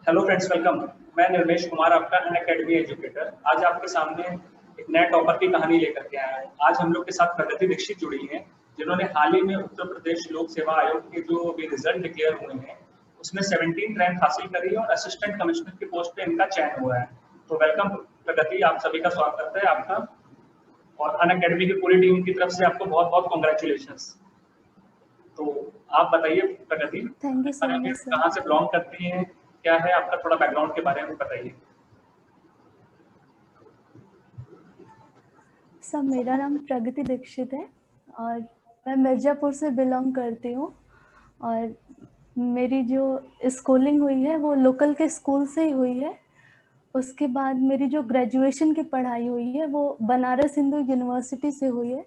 Hello friends, welcome. मैं निर्मेश कुमार, आपका अन academy educator. आज आपके सामने एक नए टॉपर की कहानी लेकर के आया हूँ। आज हम लोग के साथ प्रगति दीक्षित जुड़ी हैं, जिन्होंने हाल ही में उत्तर प्रदेश लोक सेवा आयोग के जो भी रिजल्ट डिक्लेयर हुए हैं उसमें 17 रैंक हासिल करी और असिस्टेंट कमिश्नर की पोस्ट पे इनका चयन हुआ है। तो वेलकम प्रगति, आप सभी का स्वागत है आपका, और अन अकेडमी की पूरी टीम की तरफ से आपको बहुत बहुत कॉन्ग्रेचुलेशन। तो आप बताइए Pragati, thank you so much sir. कहाँ से बिलोंग करती हैं, क्या है आपका थोड़ा बैकग्राउंड के बारे में बताइए। सर मेरा नाम प्रगति दीक्षित है और मैं मिर्ज़ापुर से बिलोंग करती हूँ। और मेरी जो स्कूलिंग हुई है वो लोकल के स्कूल से ही हुई है। उसके बाद मेरी जो ग्रेजुएशन की पढ़ाई हुई है वो बनारस हिंदू यूनिवर्सिटी से हुई है।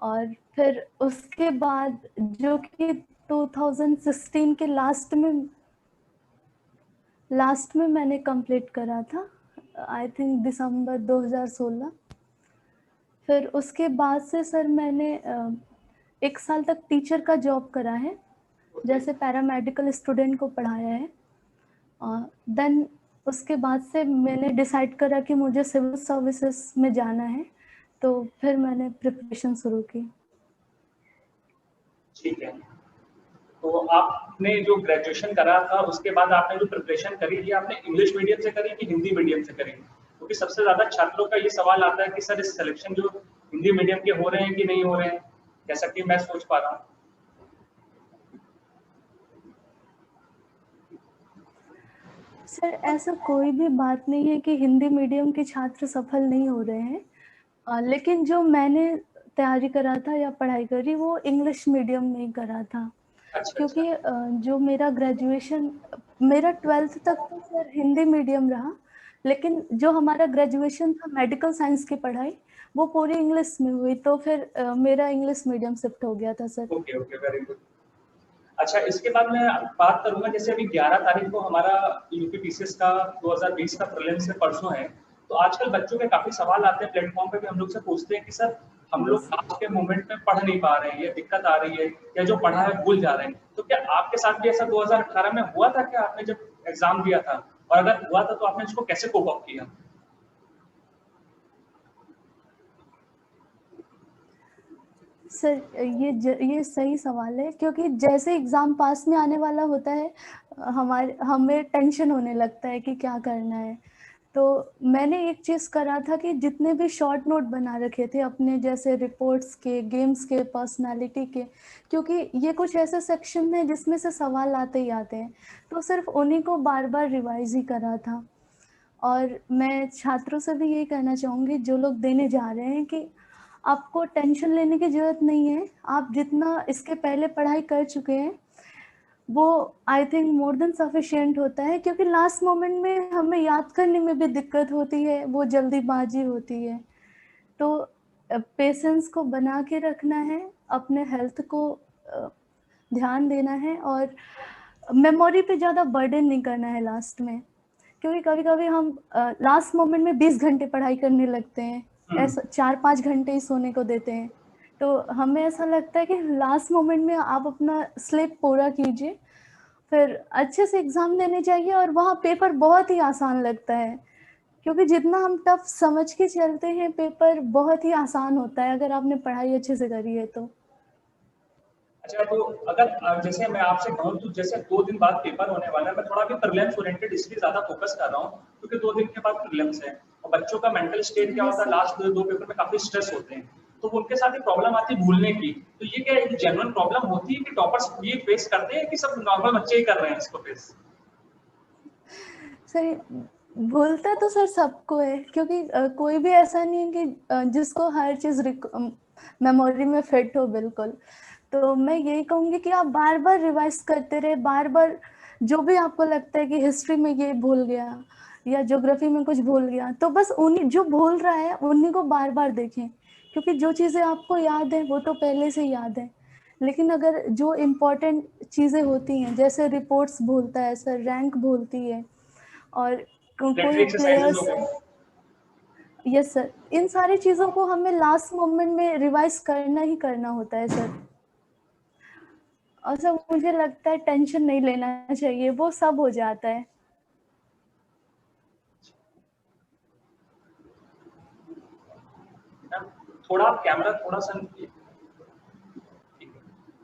और फिर उसके बाद जो कि 2016 के लास्ट में मैंने कंप्लीट करा था, आई थिंक दिसंबर 2016। फिर उसके बाद से सर मैंने 1 साल तक टीचर का जॉब करा है, जैसे पैरामेडिकल स्टूडेंट को पढ़ाया है। देन उसके बाद से मैंने डिसाइड करा कि मुझे सिविल सर्विसेज में जाना है, तो फिर मैंने प्रिपरेशन शुरू की। ठीक है, तो आपने जो ग्रेजुएशन करा था उसके बाद आपने जो प्रिपरेशन करी थी, आपने इंग्लिश मीडियम से करी कि हिंदी मीडियम से करी? क्योंकि सबसे ज़्यादा छात्रों का ये सवाल आता है कि सर इस सिलेक्शन जो हिंदी मीडियम के हो रहे हैं कि नहीं हो रहे हैं, जैसा कि मैं सोच पा रहा हूँ। सर ऐसा कोई भी बात नहीं है कि हिंदी मीडियम के छात्र सफल नहीं हो रहे हैं, लेकिन जो मैंने तैयारी करा था या पढ़ाई करी वो इंग्लिश मीडियम में ही करा था। अच्छा अच्छा। क्योंकि जो मेरा ग्रेजुएशन, मेरा 12th तक तो सर हिंदी मीडियम रहा, लेकिन जो हमारा ग्रेजुएशन था मेडिकल साइंस की पढ़ाई वो पूरी इंग्लिश में हुई, तो फिर मेरा इंग्लिश मीडियम शिफ्ट हो गया था sir. Okay okay, very good. अच्छा, इसके बाद मैं बात करूंगा, जैसे अभी 11 तारीख को हमारा यूपी पीसीएस का 2020 का प्रीलिम्स है, परसों है। तो आजकल बच्चों के काफी सवाल आते हैं प्लेटफॉर्म पे भी, हम लोग से पूछते हैं कि सर हम लोग यस लास्ट के मोमेंट में पढ़ नहीं पा रहे हैं, ये दिक्कत आ रही है, या जो पढ़ा है भूल जा रहे हैं। तो क्या आपके साथ भी ऐसा 2018 में हुआ था? क्या आपने जब एग्जाम दिया था, और अगर हुआ था तो आपने इसको कैसे कोप अप किया? सर, ये सही सवाल है, क्योंकि जैसे एग्ज़ाम पास में आने वाला होता है हमें टेंशन होने लगता है कि क्या करना है। तो मैंने एक चीज़ करा था कि जितने भी शॉर्ट नोट बना रखे थे अपने, जैसे रिपोर्ट्स के, गेम्स के, पर्सनालिटी के, क्योंकि ये कुछ ऐसे सेक्शन हैं जिसमें से सवाल आते ही आते हैं, तो सिर्फ उन्हीं को बार बार रिवाइज ही करा था। और मैं छात्रों से भी यही कहना चाहूँगी जो लोग देने जा रहे हैं कि आपको टेंशन लेने की ज़रूरत नहीं है। आप जितना इसके पहले पढ़ाई कर चुके हैं वो I think more than sufficient होता है, क्योंकि लास्ट मोमेंट में हमें याद करने में भी दिक्कत होती है, वो जल्दीबाजी होती है। तो पेशेंस को बना के रखना है, अपने हेल्थ को ध्यान देना है, और मेमोरी पे ज़्यादा बर्डन नहीं करना है लास्ट में। क्योंकि कभी-कभी हम लास्ट मोमेंट में 20 घंटे पढ़ाई करने लगते हैं, ऐसा 4-5 घंटे ही सोने को देते हैं। तो हमें ऐसा लगता है कि लास्ट मोमेंट में आप अपना स्लीप पूरा कीजिए, फिर अच्छे से एग्ज़ाम देने जाइए, और वहाँ पेपर बहुत ही आसान लगता है। क्योंकि जितना हम टफ समझ के चलते हैं, पेपर बहुत ही आसान होता है अगर आपने पढ़ाई अच्छे से करी है तो। अच्छा, तो अगर जैसे मैं आपसे कहूँ तो जैसे 2 दिन बाद पेपर होने वाला है, मैं थोड़ा भी प्रीलिम्स ओरिएंटेड इसलिए ज़्यादा फोकस कर रहा हूँ क्योंकि 2 दिन के बाद प्रीलिम्स है, और बच्चों का मेंटल स्टेट क्या यस होता है, सर। लास्ट 2 पेपर में काफ़ी स्ट्रेस होते हैं, तो उनके साथ ही प्रॉब्लम आती है भूलने की। तो ये क्या एक जेन्युइन प्रॉब्लम होती है कि टॉपर्स ये फेस करते हैं कि सब नॉर्मल बच्चे ही कर रहे हैं इसको फेस? सर भूलता तो सर सबको है, क्योंकि कोई भी ऐसा नहीं है कि जिसको हर चीज़ मेमोरी में फिट हो बिल्कुल। तो मैं यही कहूँगी कि आप बार-बार रिवाइज़ करते रहे, बार-बार जो भी आपको लगता है कि हिस्ट्री में ये भूल गया या ज्योग्राफी में कुछ भूल गया, तो बस उन्हीं जो भूल रहा है उन्हीं को बार-बार देखें। क्योंकि जो चीज़ें आपको याद हैं वो तो पहले से याद है। लेकिन अगर जो इम्पोर्टेंट चीज़ें होती हैं, जैसे रिपोर्ट्स भूलता है सर, रैंक भूलती है, और मिलिट्री कोई एक्सरसाइजेज हो प्लेयर्स, गई। यस सर, इन सारी चीज़ों को हमें लास्ट मोमेंट में रिवाइज़ करना ही करना होता है सर। और सर मुझे लगता है टेंशन नहीं लेना चाहिए, वो सब हो जाता है। थोड़ा आप कैमरा थोड़ा सा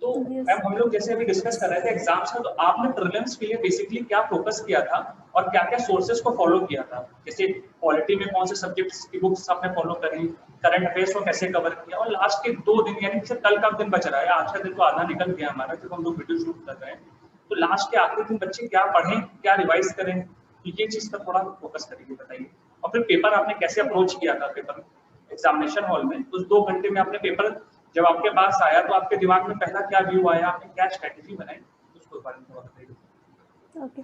तो मैम हम लोग जैसे अभी डिस्कस कर रहे थे एग्जाम्स में, तो आपने प्रीलिम्स के लिए बेसिकली क्या फोकस किया था और क्या क्या सोर्सेज को फॉलो किया था? जैसे पॉलिटी में कौन से सब्जेक्ट्स की बुक्स आपने फॉलो करी, करंट अफेयर्स को कैसे कवर किया, और लास्ट के 2 दिन यानी कि कल का दिन बच रहा है, आज का दिन तो आधा निकल गया हमारा जब हम लोग वीडियो शूट कर रहे हैं, तो लास्ट के आखिरी दिन बच्चे क्या पढ़ें, क्या रिवाइज करें, तो ये चीज पर थोड़ा फोकस करिए, बताइए। और फिर पेपर आपने कैसे अप्रोच किया था? पेपर एग्जामिनेशन हॉल में उस 2 घंटे में आपने पेपर जब आपके पास आया तो आपके दिमाग में पहला क्या व्यू आया, आपने क्या स्ट्रेटेजी बनाई, उसको बारे में थोड़ा बताइए। ओके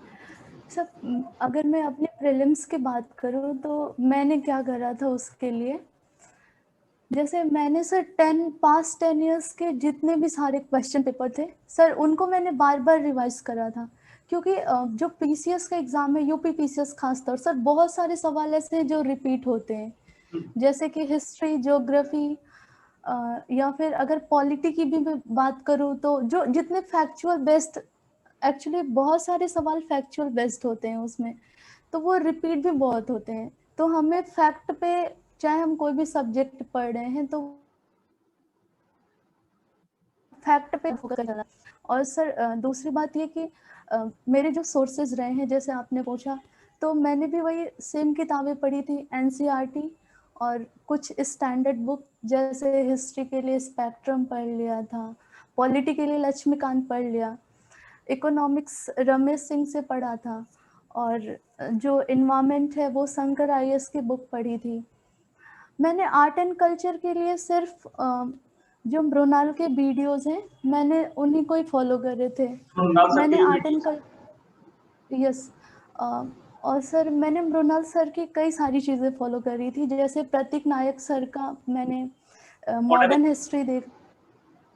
सर, अगर मैं अपने प्रीलिम्स की बात करूँ तो मैंने क्या करा था उसके लिए, जैसे मैंने सर 10 ईयर्स के जितने भी सारे क्वेश्चन पेपर थे सर, उनको मैंने बार बार रिवाइज करा था, क्योंकि जो पीसीएस का एग्ज़ाम है, यूपी पीसीएस खासतौर सर, बहुत सारे सवाल ऐसे हैं जो रिपीट होते हैं, जैसे कि हिस्ट्री, ज्योग्राफी, या फिर अगर पॉलिटी की भी मैं बात करूँ तो जो जितने फैक्चुअल बेस्ड, एक्चुअली बहुत सारे सवाल फैक्चुअल बेस्ड होते हैं उसमें, तो वो रिपीट भी बहुत होते हैं, तो हमें फैक्ट पे, चाहे हम कोई भी सब्जेक्ट पढ़ रहे हैं तो फैक्ट पे फोकस करना। और सर दूसरी बात ये कि मेरे जो सोर्सेज रहे हैं, जैसे आपने पूछा, तो मैंने भी वही सेम किताबें पढ़ी थी, एनसीईआरटी और कुछ स्टैंडर्ड बुक, जैसे हिस्ट्री के लिए स्पेक्ट्रम पढ़ लिया था, पॉलिटी के लिए लक्ष्मीकांत पढ़ लिया, इकोनॉमिक्स रमेश सिंह से पढ़ा था, और जो इन्वायरमेंट है वो शंकर आईएएस की बुक पढ़ी थी। मैंने आर्ट एंड कल्चर के लिए सिर्फ जो मृणाल के वीडियोस हैं, मैंने उन्हीं को ही फॉलो करे थे। मैंने आर्ट एंड कल्चर, यस, और सर मैंने मृणाल सर की कई सारी चीज़ें फॉलो करी थी, जैसे प्रतीक नायक सर का मैंने मॉडर्न हिस्ट्री देख,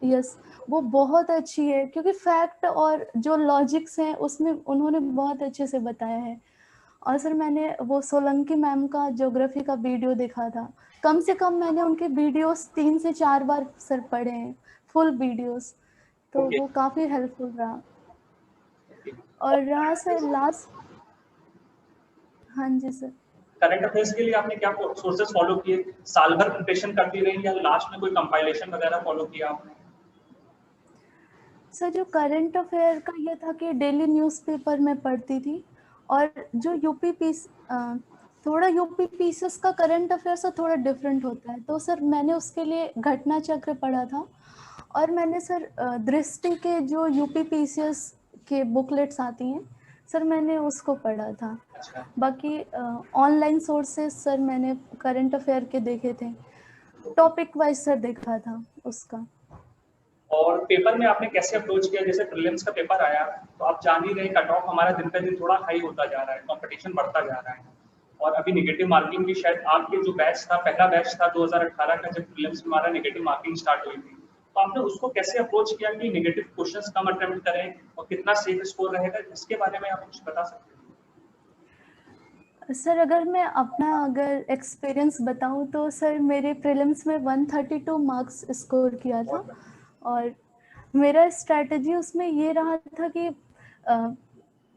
यस, वो बहुत अच्छी है, क्योंकि फैक्ट और जो लॉजिक्स हैं उसमें उन्होंने बहुत अच्छे से बताया है। और सर मैंने वो सोलंकी मैम का ज्योग्राफी का वीडियो देखा था, कम से कम मैंने उनके वीडियोस 3 से 4 बार सर पढ़े हैं, फुल वीडियोस, तो वो काफ़ी हेल्पफुल रहा। और रहा सर लास्ट, हाँ जी सर, करंट अफेयर्स के लिए आपने क्या सोर्सेज फॉलो किए? साल भर प्रिपरेशन करती रही या लास्ट में कोई कंपाइलेशन वगैरह फॉलो किया आपने? सर जो करंट अफेयर का ये था कि डेली न्यूज़पेपर में पढ़ती थी, और जो थोड़ा यूपी पीसीएस का करंट अफेयर से थोड़ा डिफरेंट होता है, तो सर मैंने उसके लिए घटना चक्र पढ़ा था, और मैंने सर दृष्टि के जो यूपी पीसीएस के बुकलेट्स आती हैं सर, मैंने उसको पढ़ा था। अच्छा। बाकी ऑनलाइन सोर्सेस सर मैंने करंट अफेयर के देखे थे, टॉपिक वाइज सर देखा था उसका। और पेपर में आपने कैसे अप्रोच किया? जैसे प्रीलिम्स का पेपर आया तो आप जान ही रहे कट ऑफ हमारा दिन पे दिन थोड़ा हाई होता जा रहा है, कंपटीशन बढ़ता जा रहा है, और अभी नेगेटिव मार्किंग भी शायद आपके जो बैच था, पहला बैच था 2018 का, जब प्रीलिम्स में हमारा नेगेटिव मार्किंग स्टार्ट हुई थी, तो आपने उसको कैसे अप्रोच किया कि नेगेटिव क्वेश्चंस कम अटेम्प्ट करें और कितना सेफ स्कोर रहेगा, इसके बारे में आप कुछ बता सकते हैं? सर अगर मैं अपना अगर एक्सपीरियंस बताऊं तो सर मेरे प्रीलिम्स में 132 मार्क्स स्कोर किया था, और मेरा स्ट्रैटेजी उसमें ये रहा था कि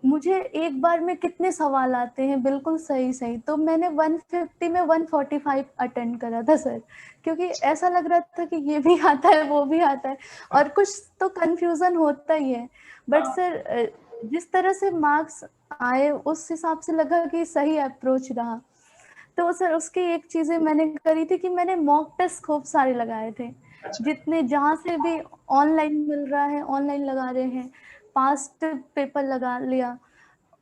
मुझे एक बार में कितने सवाल आते हैं बिल्कुल सही सही, तो मैंने 150 में 145 अटेंड करा था सर, क्योंकि ऐसा लग रहा था कि ये भी आता है वो भी आता है, और कुछ तो कंफ्यूजन होता ही है, बट सर जिस तरह से मार्क्स आए उस हिसाब से लगा कि सही अप्रोच रहा। तो सर उसकी एक चीज़ें मैंने करी थी कि मैंने मॉक टेस्ट खूब सारे लगाए थे, जितने जहाँ से भी ऑनलाइन मिल रहा है ऑनलाइन लगा रहे हैं, पास्ट पेपर लगा लिया,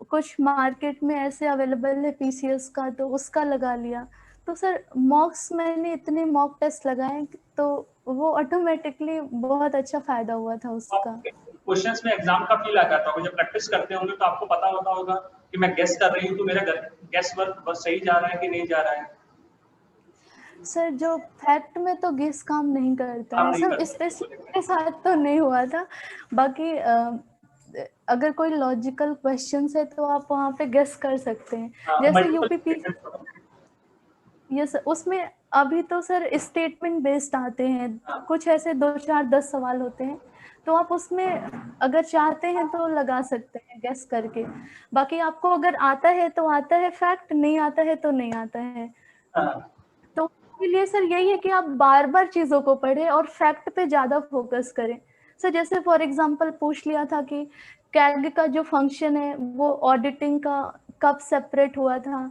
कुछ मार्केट में ऐसे अवेलेबल है पीसीएस का तो उसका लगा लिया, तो सर मॉक्स मैंने इतने मॉक टेस्ट लगाए तो वो ऑटोमेटिकली बहुत अच्छा फायदा हुआ था उसका। क्वेश्चंस में एग्जाम का फील आ जाता होगा जब प्रैक्टिस करते होंगे, तो आपको पता होता होगा कि मैं गेस कर रही हूँ तो मेरा गेस वर्क बस सही जा रहा है कि नहीं जा रहा है। सर जो फैक्ट में तो गेस काम नहीं करता है सर, स्पेसिफिक के साथ तो नहीं हुआ था, बाकी अगर कोई लॉजिकल क्वेश्चंस है तो आप वहाँ पे गेस कर सकते हैं, जैसे यूपी यस, उसमें अभी तो सर स्टेटमेंट बेस्ड आते हैं, कुछ ऐसे 2 4 10 सवाल होते हैं, तो आप उसमें अगर चाहते हैं तो लगा सकते हैं गेस करके, बाकी आपको अगर आता है तो आता है फैक्ट, नहीं आता है तो नहीं आता है। तो उसके लिए सर यही है कि आप बार बार चीजों को पढ़ें और फैक्ट पे ज्यादा फोकस करें। सर जैसे फॉर एग्जांपल पूछ लिया था कि कैग का जो फंक्शन है वो ऑडिटिंग का कब सेपरेट हुआ था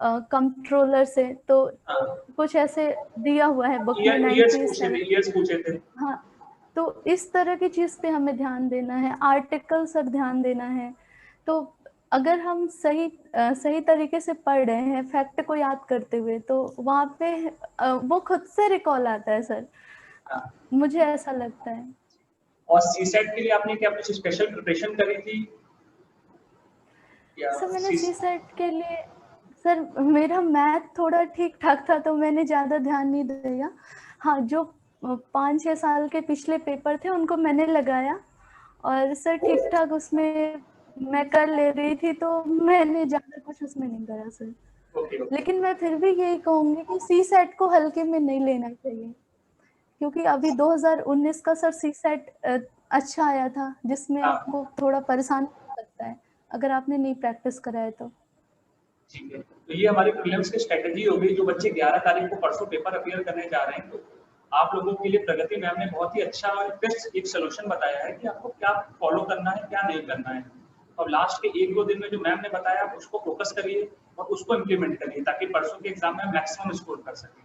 कंट्रोलर से, तो हाँ, कुछ ऐसे दिया हुआ है बुक में ईयर्स 97। पूछे थे। हाँ, तो इस तरह की चीज पे हमें ध्यान देना है, आर्टिकल पर ध्यान देना है। तो अगर हम सही तरीके से पढ़ रहे हैं फैक्ट को याद करते हुए, तो वहाँ पे वो खुद से रिकॉल आता है सर। हाँ। मुझे ऐसा लगता है। और सीसेट के लिए आपने क्या कुछ स्पेशल प्रिपरेशन करी थी या सर मैंने सी? सी सेट के लिए, सर मेरा मैथ थोड़ा ठीक ठाक था तो मैंने ज़्यादा ध्यान नहीं दिया। हाँ, जो 5-6 साल के पिछले पेपर थे उनको मैंने लगाया और सर ठीक ठाक उसमें मैं कर ले रही थी, तो मैंने ज़्यादा कुछ उसमें नहीं करा सर। Okay okay. लेकिन मैं फिर भी यही कहूँगी कि सी सेट को हल्के में नहीं लेना चाहिए, क्योंकि अभी 2019 का सर सी सेट अच्छा आया था, जिसमें हाँ आपको थोड़ा परेशान हो सकता है अगर आपने नहीं प्रैक्टिस करा है तो। ठीक है, तो ये हमारी प्रीलिम्स की स्ट्रेटेजी हो गई। जो बच्चे 11 तारीख को परसों पेपर अपीयर करने जा रहे हैं, तो आप लोगों के लिए प्रगति मैम ने बहुत ही अच्छा और बेस्ट एक सोल्यूशन बताया है कि आपको क्या फॉलो करना है, क्या नहीं करना है। और लास्ट के 1-2 दिन में जो मैम ने बताया, आप उसको फोकस करिए और उसको इम्प्लीमेंट करिए, ताकि परसों के एग्जाम में मैक्सिमम स्कोर कर सकें।